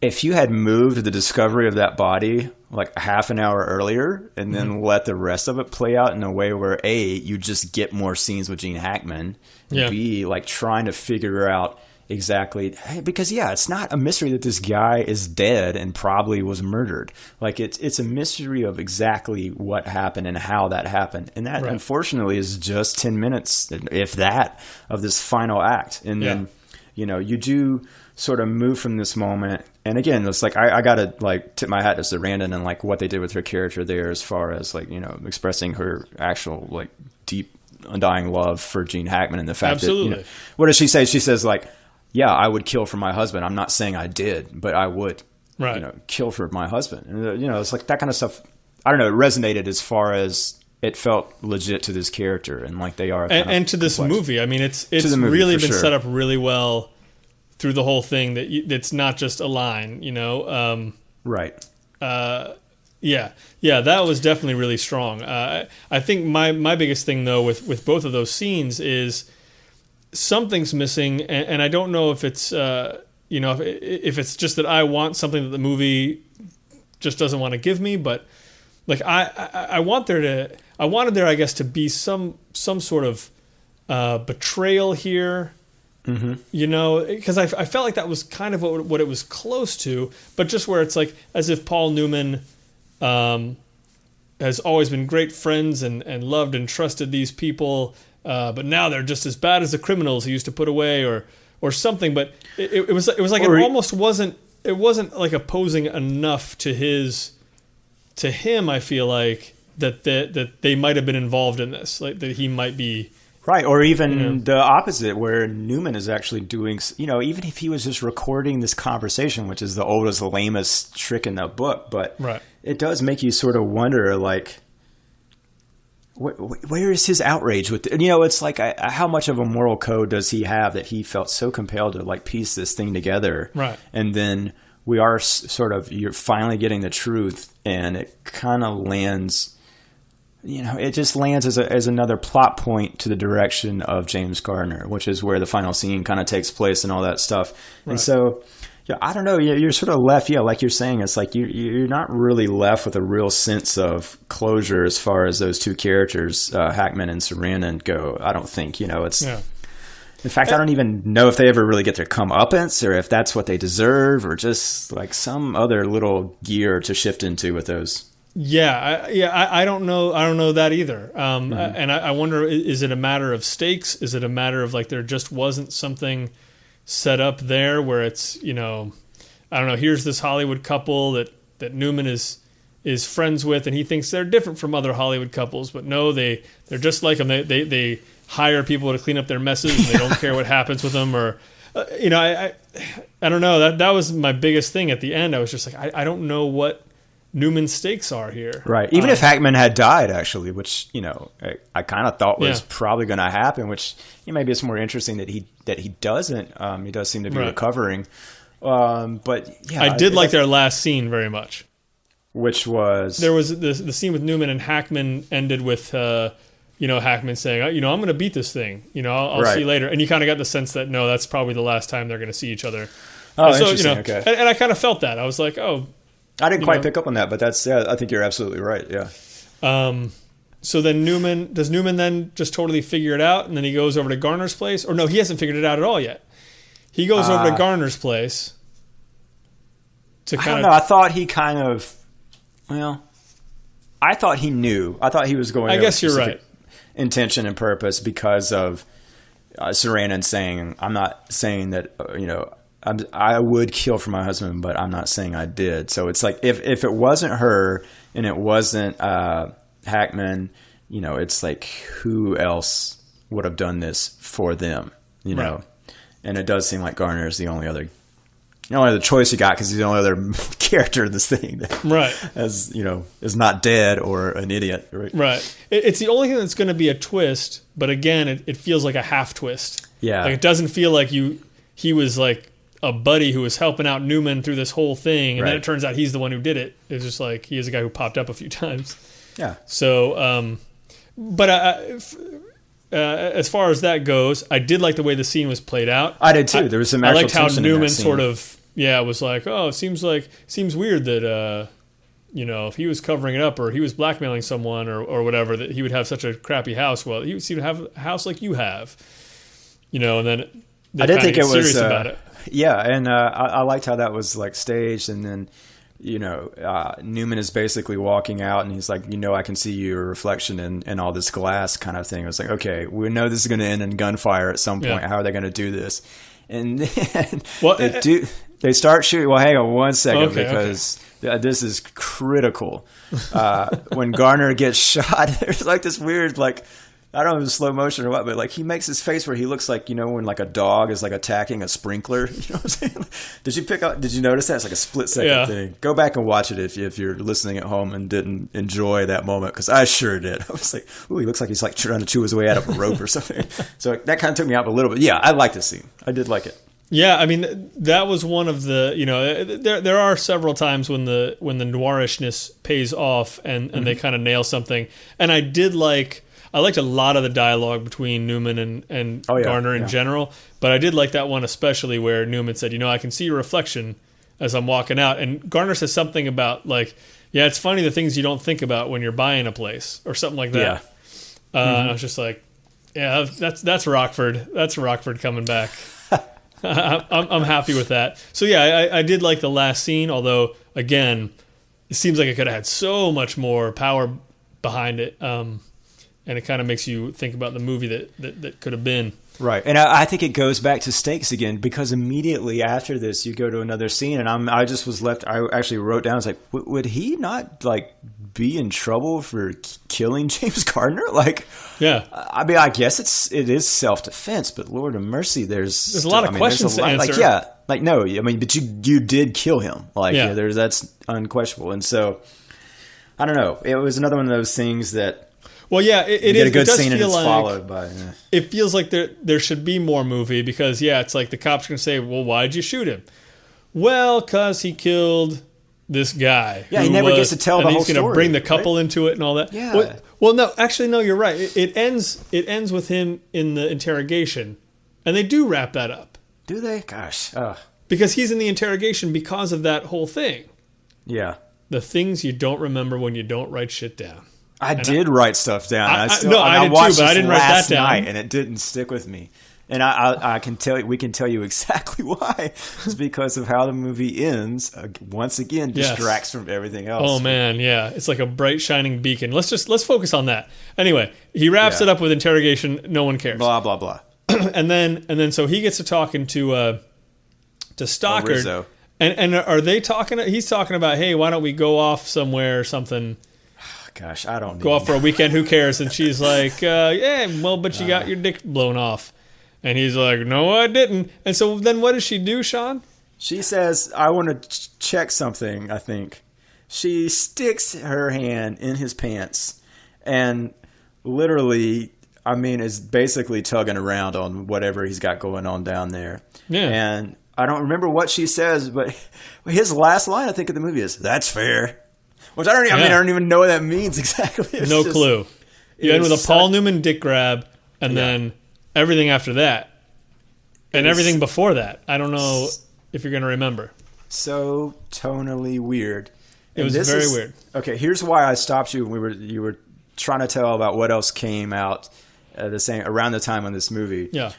if you had moved the discovery of that body like a half an hour earlier and then let the rest of it play out in a way where A, you just get more scenes with Gene Hackman, and B, like trying to figure out exactly, because it's not a mystery that this guy is dead and probably was murdered. Like it's a mystery of exactly what happened and how that happened. And that unfortunately is just 10 minutes, if that, of this final act. And then, you do sort of move from this moment. And again, it's like, I got to like tip my hat to Sarandon and like what they did with her character there, as far as like, expressing her actual like deep, undying love for Gene Hackman, and the fact that, what does she say? She says like, yeah, I would kill for my husband. I'm not saying I did, but I would, kill for my husband. And, it's like that kind of stuff. I don't know. It resonated as far as it felt legit to this character, and like they are, and to this movie. I mean, it's really been set up really well through the whole thing. That it's not just a line, right. That was definitely really strong. I think my biggest thing though with both of those scenes is something's missing, and I don't know if it's if it's just that I want something that the movie just doesn't want to give me, but like I wanted there, I guess, to be some sort of betrayal here. Because I felt like that was kind of what it was close to, but just where it's like as if Paul Newman has always been great friends and loved and trusted these people, but now they're just as bad as the criminals he used to put away, or something. But it was like it almost wasn't like opposing enough to him. I feel like that they might have been involved in this, like that he might be. Right, or even the opposite, where Newman is actually doing, even if he was just recording this conversation, which is the oldest, lamest trick in the book, but it does make you sort of wonder, like, where is his outrage with it? It's like, how much of a moral code does he have that he felt so compelled to, like, piece this thing together? Right. And then we are you're finally getting the truth, and it kind of lands... it just lands as another plot point to the direction of James Garner, which is where the final scene kind of takes place and all that stuff. Right. And so, I don't know. You're sort of left, like you're saying, it's like you're not really left with a real sense of closure as far as those two characters, Hackman and Sarandon, go. I don't think, it's... Yeah. In fact, I don't even know if they ever really get their comeuppance, or if that's what they deserve, or just like some other little gear to shift into with those. I don't know. I don't know that either. And I wonder, is it a matter of stakes? Is it a matter of like there just wasn't something set up there where it's, I don't know, here's this Hollywood couple that Newman is friends with, and he thinks they're different from other Hollywood couples, but no, they're just like them. They hire people to clean up their messes, and they don't care what happens with them, or I don't know. That was my biggest thing at the end. I was just like, I don't know what Newman's stakes are here. Right. Even if Hackman had died, actually, which, I kind of thought was probably going to happen, which maybe it's more interesting that he doesn't. He does seem to be recovering. But yeah. I did like their last scene very much. Which was? There was the scene with Newman and Hackman ended with, Hackman saying, I'm going to beat this thing. I'll see you later. And you kind of got the sense that, no, that's probably the last time they're going to see each other. Oh, so, interesting. Okay. And I kind of felt that. I was like, oh. I didn't quite pick up on that, but I think you're absolutely right. Yeah. So then does Newman then just totally figure it out, and then he goes over to Garner's place? Or no, he hasn't figured it out at all yet. He goes over to Garner's place to kind of... I don't know. I thought he kind of... Well, I thought he knew. I thought he was going... I guess you're right. Intention and purpose because of Sarandon saying, I'm not saying that, I would kill for my husband, but I'm not saying I did. So it's like, if it wasn't her and it wasn't Hackman, it's like, who else would have done this for them, know? Right. And it does seem like Garner is the only other choice you got because he's the only other character in this thing that, right, is not dead or an idiot. Right. It's the only thing that's going to be a twist, but again, it feels like a half twist. Yeah. Like it doesn't feel like he was like a buddy who was helping out Newman through this whole thing, and then it turns out he's the one who did it. It's just like he is a guy who popped up a few times. Yeah. So, but as far as that goes, I did like the way the scene was played out. I did too. There was some actual tension in that scene. I liked how Newman sort of was like, oh, it seems weird that if he was covering it up or he was blackmailing someone or whatever, that he would have such a crappy house. Well, he would seem to have a house like you have, and then I did think it was serious about it. Yeah, and I liked how that was like staged, and then Newman is basically walking out, and he's like, I can see your reflection in all this glass kind of thing. I was like, okay, we know this is going to end in gunfire at some point. Yeah. How are they going to do this? And then they start shooting. Well, hang on one second because this is critical. When Garner gets shot, there's like this weird I don't know if it's slow motion or what, but like he makes his face where he looks like, when like a dog is like attacking a sprinkler. You know what I'm saying? Did you notice that? It's like a split second thing. Go back and watch it if you're listening at home and didn't enjoy that moment, because I sure did. I was like, ooh, he looks like he's like trying to chew his way out of a rope or something. So that kind of took me out a little bit. Yeah, I like this scene. I did like it. Yeah, I mean that was one of the there are several times when the noirishness pays off and they kind of nail something, and I liked a lot of the dialogue between Newman and Garner in general, but I did like that one especially where Newman said, I can see your reflection as I'm walking out, and Garner says something about like, yeah, it's funny the things you don't think about when you're buying a place or something like that. Yeah. I was just like, yeah, that's Rockford. That's Rockford coming back. I'm happy with that. So yeah, I did like the last scene, although again, it seems like it could have had so much more power behind it. And it kind of makes you think about the movie that could have been. Right. And I think it goes back to stakes again, because immediately after this, you go to another scene, and I just was left, I actually wrote down, I was like, would he not be in trouble for killing James Garner? Yeah. I mean, I guess it is self-defense, but Lord of mercy, there's a lot of questions to answer. No, I mean, but you did kill him. That's unquestionable. And so, I don't know. It was another one of those things that, well, yeah, it is. A good scene and it's like, followed by. Yeah. It feels like there should be more movie because it's like the cops are gonna say, "Well, why'd you shoot him?" Well, cause he killed this guy. Yeah, he never gets to tell the whole story. He's gonna bring the couple into it and all that. Yeah. Well, no, actually, no, you're right. It ends with him in the interrogation, and they do wrap that up. Do they? Gosh. Because he's in the interrogation because of that whole thing. Yeah. The things you don't remember when you don't write shit down. I did write stuff down. I did too, but I didn't write that down. Night, and it didn't stick with me. And I can tell you, we can tell you exactly why. It's because of how the movie ends. Once again, distracts from everything else. Oh man, yeah, it's like a bright shining beacon. Let's focus on that. Anyway, he wraps it up with interrogation. No one cares. Blah blah blah. and then so he gets to talking to Stockard. Rizzo. And are they talking? He's talking about, hey, why don't we go off somewhere or something? Gosh, I don't know. Go off for a weekend, who cares? And she's like, yeah, well, but you got your dick blown off. And he's like, no, I didn't. And so then what does she do, Shawn? She says, I want to check something, I think. She sticks her hand in his pants and literally, is basically tugging around on whatever he's got going on down there. Yeah. And I don't remember what she says, but his last line, I think, of the movie is, that's fair. Which I don't even know what that means exactly. No clue. You end with a Paul Newman dick grab, and then everything after that, and everything before that. I don't know if you're going to remember. So tonally weird. It was very weird. Okay, here's why I stopped you when you were trying to tell about what else came out around the time of this movie. Yeah.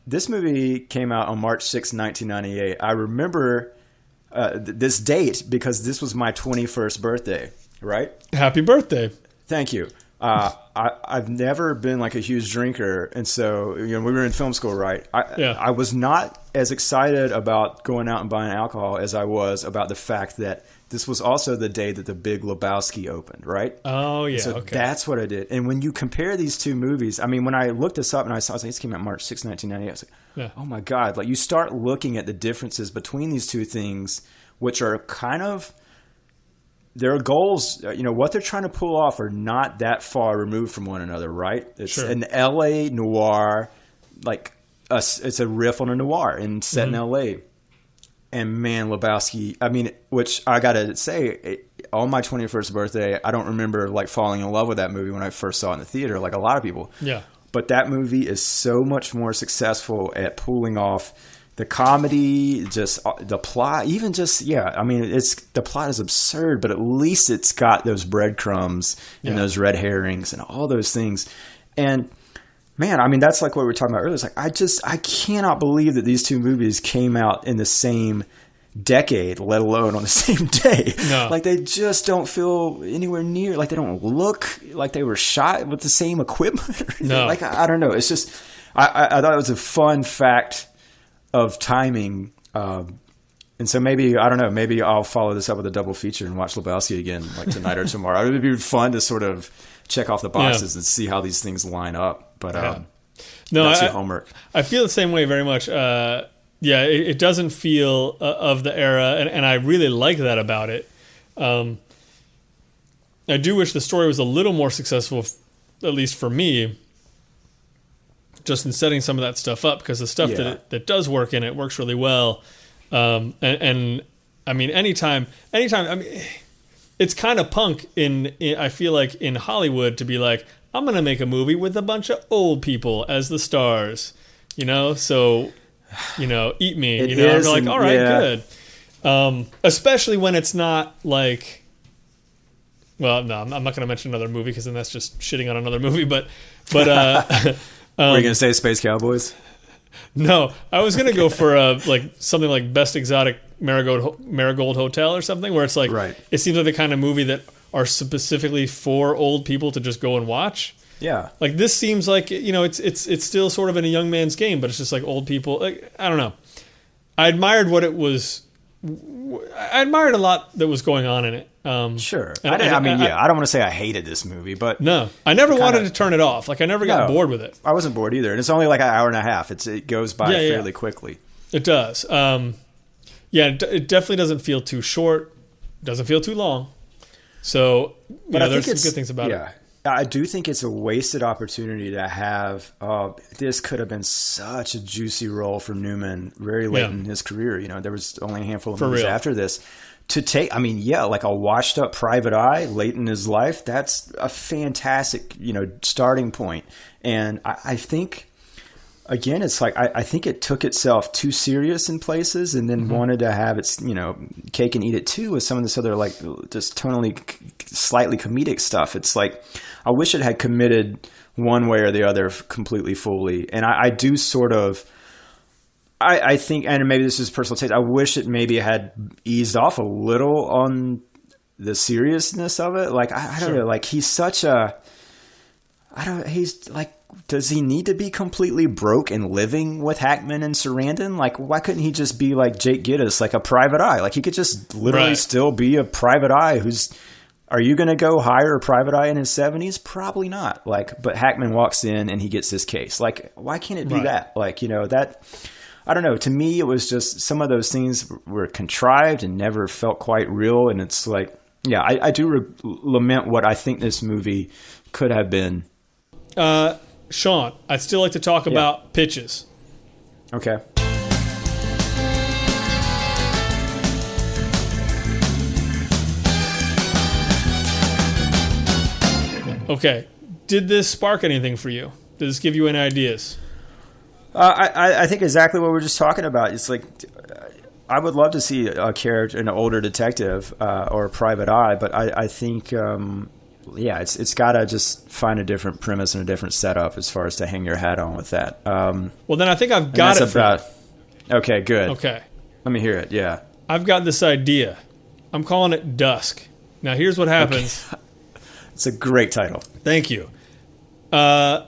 This movie came out on March 6, 1998. I remember this date because this was my 21st birthday, right? Happy birthday. Thank you. I've never been like a huge drinker, and so we were in film school, right? I was not as excited about going out and buying alcohol as I was about the fact that this was also the day that The Big Lebowski opened, right? Oh, yeah. So that's what I did. And when you compare these two movies, I mean, when I looked this up and I was like, this came out March 6, 1998. I was like, oh my God. Like, you start looking at the differences between these two things, which are kind of, their goals, what they're trying to pull off are not that far removed from one another, right? It's an LA noir, like, it's a riff on a noir and set in LA. And man, Lebowski, I mean, which I got to say, on my 21st birthday, I don't remember like falling in love with that movie when I first saw it in the theater, like a lot of people. Yeah. But that movie is so much more successful at pulling off the comedy, just the plot, even just, I mean, the plot is absurd, but at least it's got those breadcrumbs and those red herrings and all those things. And man, I mean, that's like what we were talking about earlier. It's like, I cannot believe that these two movies came out in the same decade, let alone on the same day. No. Like, they just don't feel anywhere near, like they don't look like they were shot with the same equipment. No. Like, I don't know. It's just, I thought it was a fun fact of timing. And so maybe, I don't know, maybe I'll follow this up with a double feature and watch Lebowski again, like tonight or tomorrow. It would be fun to sort of check off the boxes and see how these things line up. But no, that's your homework. I feel the same way very much. It doesn't feel of the era, and I really like that about it. I do wish the story was a little more successful, at least for me, just in setting some of that stuff up, because the stuff that does work in it works really well. And I mean, anytime, I mean, it's kind of punk I feel like in Hollywood to be like, I'm going to make a movie with a bunch of old people as the stars, so, eat me, I'm like, all right, good. Especially when it's not like, well, no, I'm not going to mention another movie because then that's just shitting on another movie, but were you going to say Space Cowboys? No, I was going to go for something like Best Exotic Marigold Hotel or something, where it's like, it seems like the kind of movie that are specifically for old people to just go and watch. Yeah. Like, this seems like, it's still sort of in a young man's game, but it's just like old people. Like, I don't know. I admired what it was. I admired a lot that was going on in it. Sure. I don't want to say I hated this movie, but no, I never wanted to turn it off. Like, I never got bored with it. I wasn't bored either. And it's only like an hour and a half. It goes by fairly quickly. It does. It definitely doesn't feel too short. Doesn't feel too long. So, there's some good things about it. I do think it's a wasted opportunity to have. This could have been such a juicy role for Newman very late in his career. There was only a handful of movies after this. To take, like a washed up Private Eye late in his life, that's a fantastic, starting point. And I think, again, it's like, I think it took itself too serious in places and then wanted to have its, cake and eat it too with some of this other, like, just tonally slightly comedic stuff. It's like, I wish it had committed one way or the other completely fully. And I do sort of, I think, and maybe this is personal taste, I wish it maybe had eased off a little on the seriousness of it. Like, I don't know, like, he's such a, he's like, does he need to be completely broke and living with Hackman and Sarandon? Like, why couldn't he just be like Jake Gittes, like a private eye? Like, he could just literally still be a private eye who's, are you going to go hire a private eye in his 70s? Probably not. Like, but Hackman walks in and he gets this case. Like, why can't it be that? Like, that, I don't know. To me, it was just some of those things were contrived and never felt quite real. And it's like, I do lament what I think this movie could have been. Shawn, I'd still like to talk about pitches. Okay. Okay. Did this spark anything for you? Did this give you any ideas? I think exactly what we're just talking about. It's like, I would love to see a character, an older detective or a private eye, but I think yeah, it's got to just find a different premise and a different setup as far as to hang your hat on with that. Well, then I think I've got it. Okay, good. Okay. Let me hear it, yeah. I've got this idea. I'm calling it Dusk. Now, here's what happens. Okay. It's a great title. Thank you. I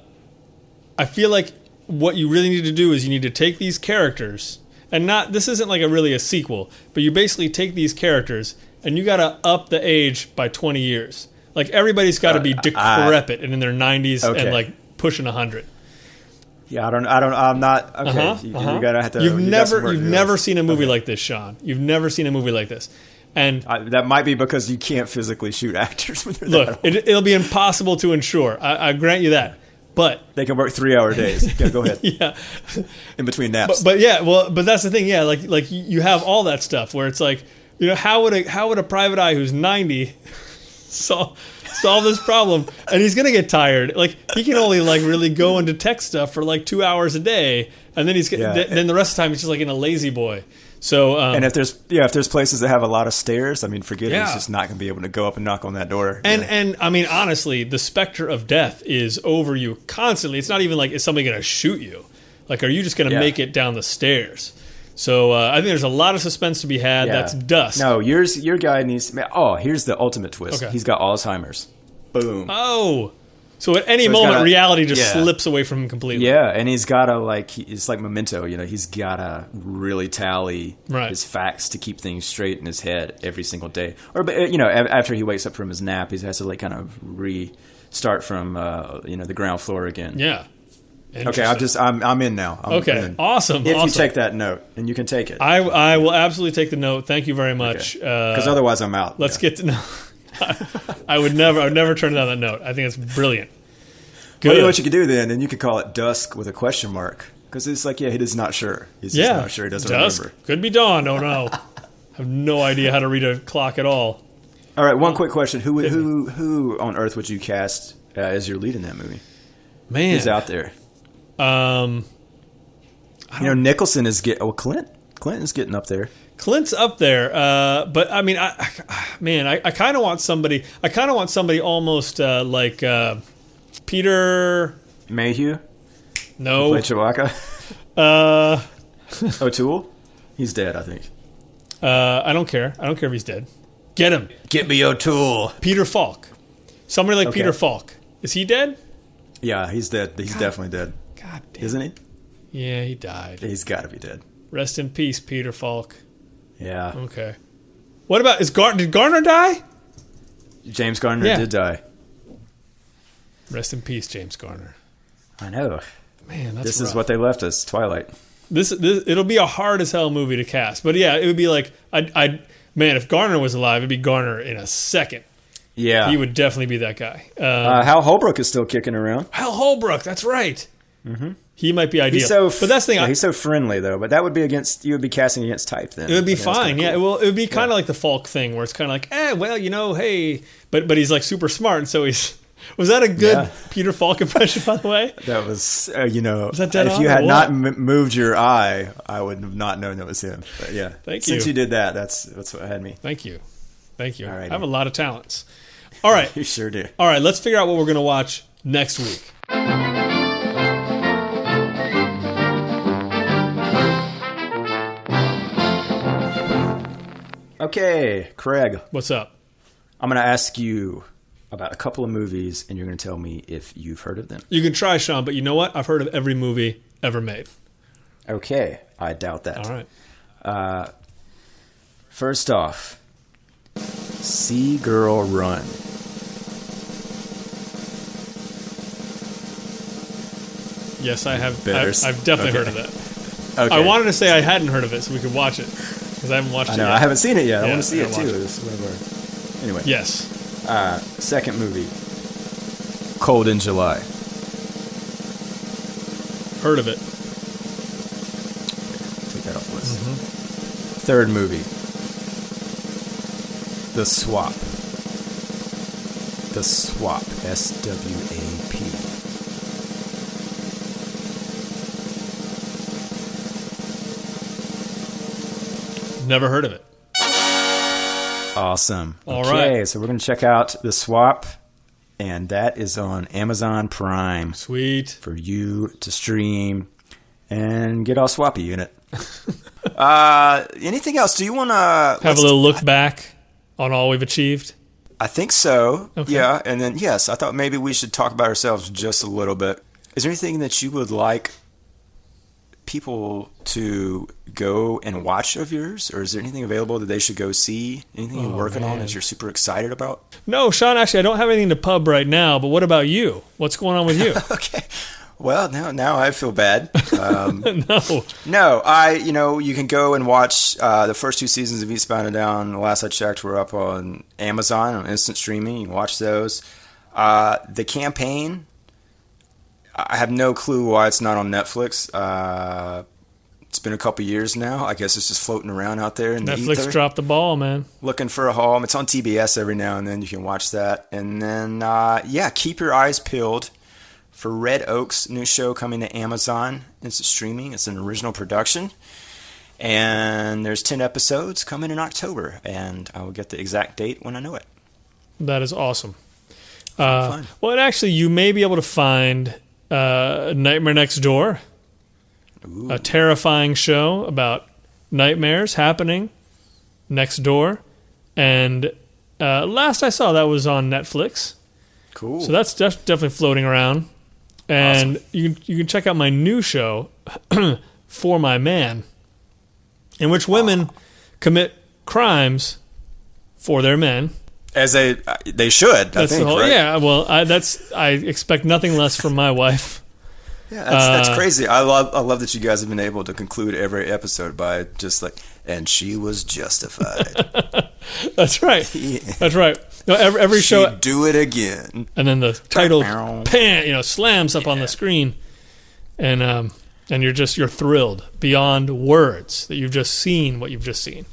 feel like what you really need to do is you need to take these characters, and this isn't like really a sequel, but you basically take these characters, and you got to up the age by 20 years. Like, everybody's got to be decrepit and in their 90s and, like, pushing 100. Yeah, I'm not, okay. You're going to have to... You've never seen a movie like this, Shawn. You've never seen a movie like this. And that might be because you can't physically shoot actors when they're look, it'll be impossible to ensure. I grant you that. But they can work 3-hour days. Yeah, go ahead. Yeah. In between naps. But that's the thing, yeah, like you have all that stuff where it's like, how would a private eye who's 90 solve this problem? And he's gonna get tired. Like, he can only like really go into tech stuff for like 2 hours a day, and then then the rest of the time he's just like in a lazy boy. So and if there's places that have a lot of stairs, I mean, forget it. He's just not going to be able to go up and knock on that door. And I mean, honestly, the specter of death is over you constantly. It's not even like, is somebody going to shoot you? Like, are you just going to make it down the stairs? So I think there's a lot of suspense to be had. That's Dusk. No, your guy needs. Oh, here's the ultimate twist. Okay. He's got Alzheimer's. Boom. Oh. So at any moment, reality just slips away from him completely. Yeah, and he's got to, like, it's like Memento, he's got to really tally his facts to keep things straight in his head every single day. Or, after he wakes up from his nap, he has to, like, kind of restart from, the ground floor again. Yeah. Okay, I'm in now. I'm in. Awesome. If you take that note, and you can take it. I will absolutely take the note. Thank you very much. Because otherwise I'm out. Let's get to know. I would never turn down that note. I think it's brilliant. Good. Well, you know what you could do then, and you could call it Dusk with a question mark, because it's like, he is not sure. He's just not sure. He doesn't remember. Could be dawn. Oh no, I have no idea how to read a clock at all. All right, one quick question: Who on earth would you cast as your lead in that movie? Man, who's out there? Nicholson is Clint is getting up there. Clint's up there, but I mean, I kind of want somebody. I kind of want somebody almost like Peter Mayhew. No, play Chewbacca. O'Toole. He's dead, I think. I don't care. I don't care if he's dead. Get him. Get me O'Toole. Peter Falk. Somebody like Peter Falk. Is he dead? Yeah, he's dead. He's definitely dead. God damn. Isn't he? Yeah, he died. He's got to be dead. Rest in peace, Peter Falk. Yeah. Okay. What about did Garner die? James Garner did die. Rest in peace, James Garner. I know. Man, this is what they left us. Twilight. This it'll be a hard as hell movie to cast, but yeah, it would be like if Garner was alive, it'd be Garner in a second. Yeah, he would definitely be that guy. Hal Holbrook is still kicking around. Hal Holbrook, that's right. Mm-hmm. He might be ideal. But that's the thing. He's so friendly though. But that would be you would be casting against type then. It would be fine. Yeah. Cool. Well, it would be kind of like the Falk thing, where it's kind of like, hey, but he's like super smart, and so he's. Was that a good Peter Falk impression, by the way? That was, was that dead if on you had or not moved your eye, I would have not known that was him. But yeah, Since you did that, that's what had me. Thank you. All right, I have a lot of talents. All right. You sure do. All right, let's figure out what we're going to watch next week. Okay, Craig. What's up? I'm going to ask you about a couple of movies, and you're going to tell me if you've heard of them. You can try, Shawn, but you know what? I've heard of every movie ever made. Okay, I doubt that. All right. First off, See Girl Run. Yes, I have. I've definitely heard of that. Okay. I wanted to say I hadn't heard of it so we could watch it, because I haven't watched it yet. I haven't seen it yet. I want to see it, too. It's one of our... Anyway. Yes. Second movie, Cold in July. Heard of it. Take that off the list. Mm-hmm. Third movie, The Swap. The Swap. SWAP. Never heard of it. Awesome. All right. right. So we're going to check out The Swap. and that is on Amazon Prime. Sweet. For you to stream and get all swappy in it. Anything else? Do you want to have a little look back on all we've achieved? I think so. Okay. Yeah. And then, yes, I thought maybe we should talk about ourselves just a little bit. Is there anything that you would like people to go and watch of yours? Or is there anything available that they should go see? Anything you're working on that you're super excited about? No, Shawn, actually, I don't have anything to pub right now, but what about you? What's going on with you? Okay. Well, now I feel bad. No, you can go and watch the first 2 seasons of Eastbound and Down. The last I checked, were up on Amazon on instant streaming. You can watch those. The campaign, I have no clue why it's not on Netflix. It's been a couple years now. I guess it's just floating around out there in the ether. Netflix dropped the ball, man. Looking for a home. It's on TBS every now and then. You can watch that. And then, keep your eyes peeled for Red Oak's new show coming to Amazon. It's streaming. It's an original production. And there's 10 episodes coming in October. And I will get the exact date when I know it. That is awesome. Fun. Well, and actually, you may be able to find Nightmare Next Door. Ooh. A terrifying show about nightmares happening next door. And last I saw, that was on Netflix. Cool. So that's definitely floating around. And awesome. you can check out my new show, For My Man, in which women commit crimes for their men. As they should, that's I think, right? Yeah, well, I expect nothing less from my wife. Yeah, that's crazy. I love that you guys have been able to conclude every episode by just like, and she was justified. That's right. Yeah. That's right. No, every show, do it again, and then the title slams up on the screen, and you're thrilled beyond words that you've just seen what you've just seen.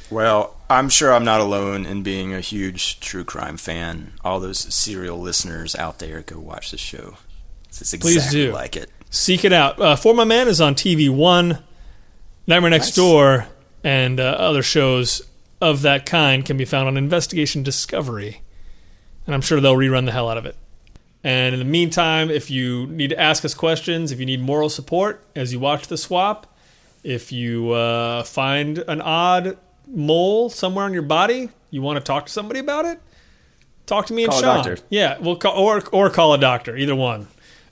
Well, I'm sure I'm not alone in being a huge true crime fan. All those serial listeners out there, go watch the show. It's exactly Please do. Like it. Seek it out. For My Man is on TV One. Nightmare Next Door and other shows of that kind can be found on Investigation Discovery. And I'm sure they'll rerun the hell out of it. And in the meantime, if you need to ask us questions, if you need moral support as you watch the swap, if you find an odd mole somewhere on your body, you want to talk to somebody about it, talk to me and Shawn. Call a doctor. Yeah, we'll or call a doctor, either one.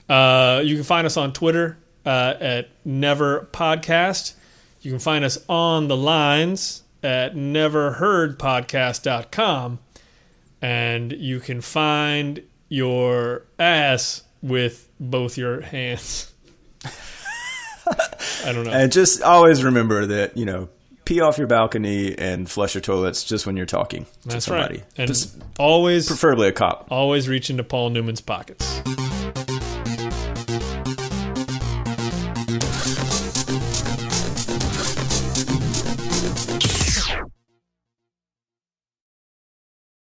You can find us on Twitter at Never Podcast. You can find us on the lines at neverheardpodcast.com. And you can find your ass with both your hands. I don't know. And just always remember that, pee off your balcony and flush your toilets just when you're talking to somebody. Right. And just always, preferably a cop. Always reach into Paul Newman's pockets.